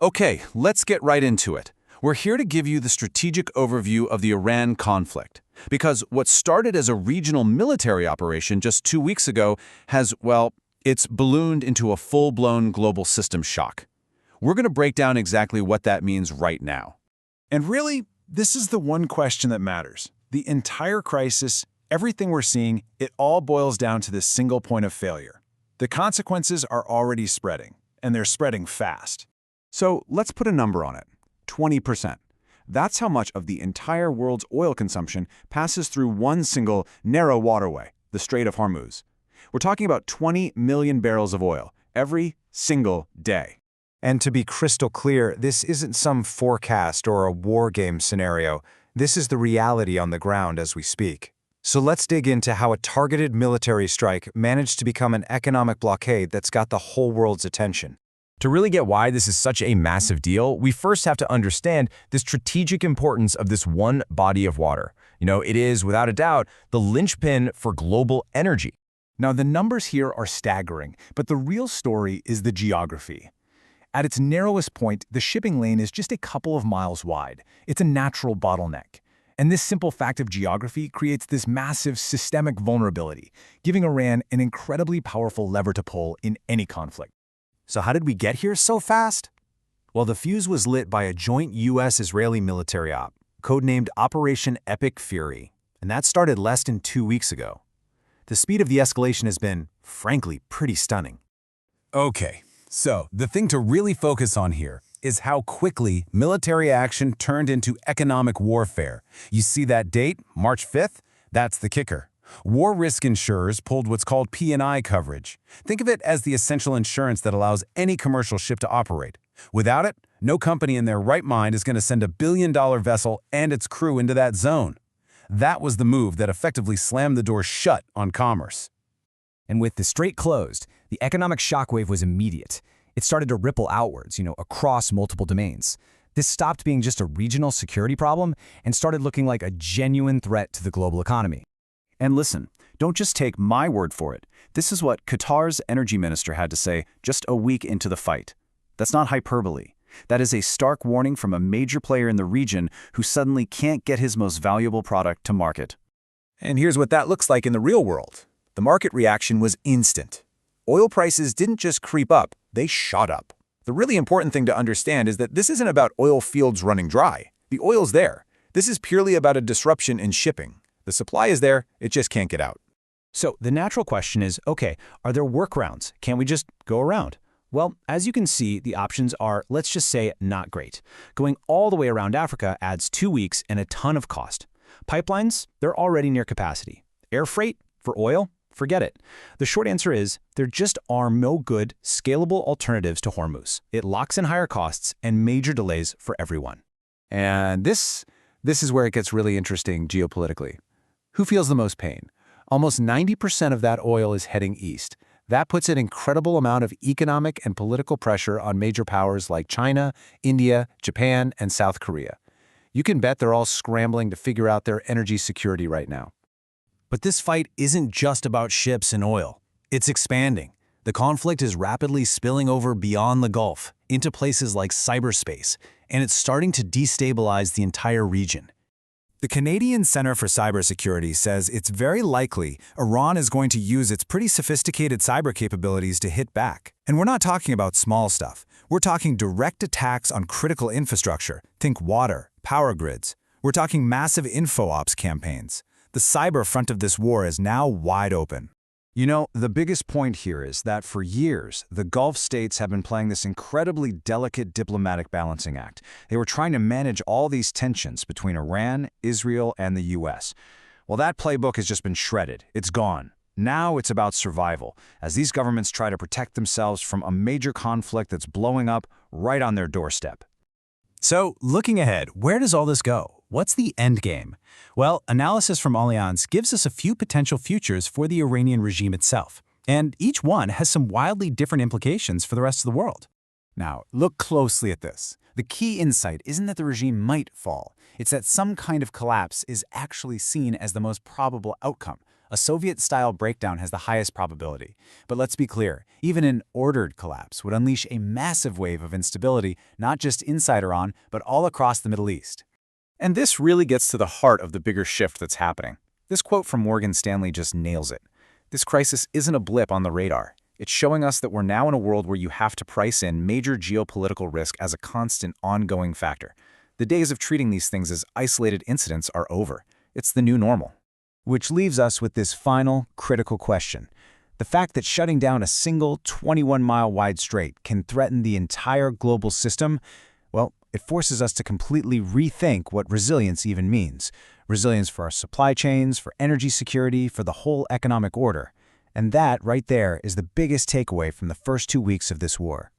Okay, let's get right into it. We're here to give you the strategic overview of the Iran conflict, because what started as a regional military operation just 2 weeks ago has, well, it's ballooned into a full-blown global system shock. We're going to break down exactly what that means right now. And really, this is the one question that matters. The entire crisis, everything we're seeing, it all boils down to this single point of failure. The consequences are already spreading, and they're spreading fast. So let's put a number on it. 20%. That's how much of the entire world's oil consumption passes through one single narrow waterway, the Strait of Hormuz. We're talking about 20 million barrels of oil every single day. And to be crystal clear, this isn't some forecast or a war game scenario. This is the reality on the ground as we speak. So let's dig into how a targeted military strike managed to become an economic blockade that's got the whole world's attention. To really get why this is such a massive deal, we first have to understand the strategic importance of this one body of water. It is, without a doubt, the linchpin for global energy. Now, the numbers here are staggering, but the real story is the geography. At its narrowest point, the shipping lane is just a couple of miles wide. It's a natural bottleneck. And this simple fact of geography creates this massive systemic vulnerability, giving Iran an incredibly powerful lever to pull in any conflict. So how did we get here so fast? Well, the fuse was lit by a joint U.S.-Israeli military op, codenamed Operation Epic Fury, and that started less than 2 weeks ago. The speed of the escalation has been, frankly, pretty stunning. Okay, so the thing to really focus on here is how quickly military action turned into economic warfare. You see that date, March 5th? That's the kicker. War risk insurers pulled what's called P&I coverage. Think of it as the essential insurance that allows any commercial ship to operate. Without it, no company in their right mind is going to send a billion-dollar vessel and its crew into that zone. That was the move that effectively slammed the door shut on commerce. And with the strait closed, the economic shockwave was immediate. It started to ripple outwards, across multiple domains. This stopped being just a regional security problem and started looking like a genuine threat to the global economy. And listen, don't just take my word for it. This is what Qatar's energy minister had to say just a week into the fight. That's not hyperbole. That is a stark warning from a major player in the region who suddenly can't get his most valuable product to market. And here's what that looks like in the real world. The market reaction was instant. Oil prices didn't just creep up, they shot up. The really important thing to understand is that this isn't about oil fields running dry. The oil's there. This is purely about a disruption in shipping. The supply is there, it just can't get out. So the natural question is, okay, are there workarounds? Can't we just go around? Well, as you can see, the options are, let's just say, not great. Going all the way around Africa adds 2 weeks and a ton of cost. Pipelines, they're already near capacity. Air freight, for oil, forget it. The short answer is, there just are no good, scalable alternatives to Hormuz. It locks in higher costs and major delays for everyone. And this is where it gets really interesting geopolitically. Who feels the most pain? Almost 90% of that oil is heading east. That puts an incredible amount of economic and political pressure on major powers like China, India, Japan, and South Korea. You can bet they're all scrambling to figure out their energy security right now. But this fight isn't just about ships and oil. It's expanding. The conflict is rapidly spilling over beyond the Gulf, into places like cyberspace, and it's starting to destabilize the entire region. The Canadian Centre for Cybersecurity says it's very likely Iran is going to use its pretty sophisticated cyber capabilities to hit back. And we're not talking about small stuff. We're talking direct attacks on critical infrastructure. Think water, power grids. We're talking massive info ops campaigns. The cyber front of this war is now wide open. The biggest point here is that for years, the Gulf states have been playing this incredibly delicate diplomatic balancing act. They were trying to manage all these tensions between Iran, Israel, and the U.S. Well, that playbook has just been shredded. It's gone. Now it's about survival, as these governments try to protect themselves from a major conflict that's blowing up right on their doorstep. So, looking ahead, where does all this go? What's the end game? Well, analysis from Allianz gives us a few potential futures for the Iranian regime itself, and each one has some wildly different implications for the rest of the world. Now, look closely at this. The key insight isn't that the regime might fall. It's that some kind of collapse is actually seen as the most probable outcome. A Soviet-style breakdown has the highest probability. But let's be clear, even an ordered collapse would unleash a massive wave of instability, not just inside Iran, but all across the Middle East. And this really gets to the heart of the bigger shift that's happening. This quote from Morgan Stanley just nails it. This crisis isn't a blip on the radar. It's showing us that we're now in a world where you have to price in major geopolitical risk as a constant, ongoing factor. The days of treating these things as isolated incidents are over. It's the new normal. Which leaves us with this final, critical question. The fact that shutting down a single 21-mile-wide strait can threaten the entire global system, well, it forces us to completely rethink what resilience even means. Resilience for our supply chains, for energy security, for the whole economic order. And that, right there, is the biggest takeaway from the first 2 weeks of this war.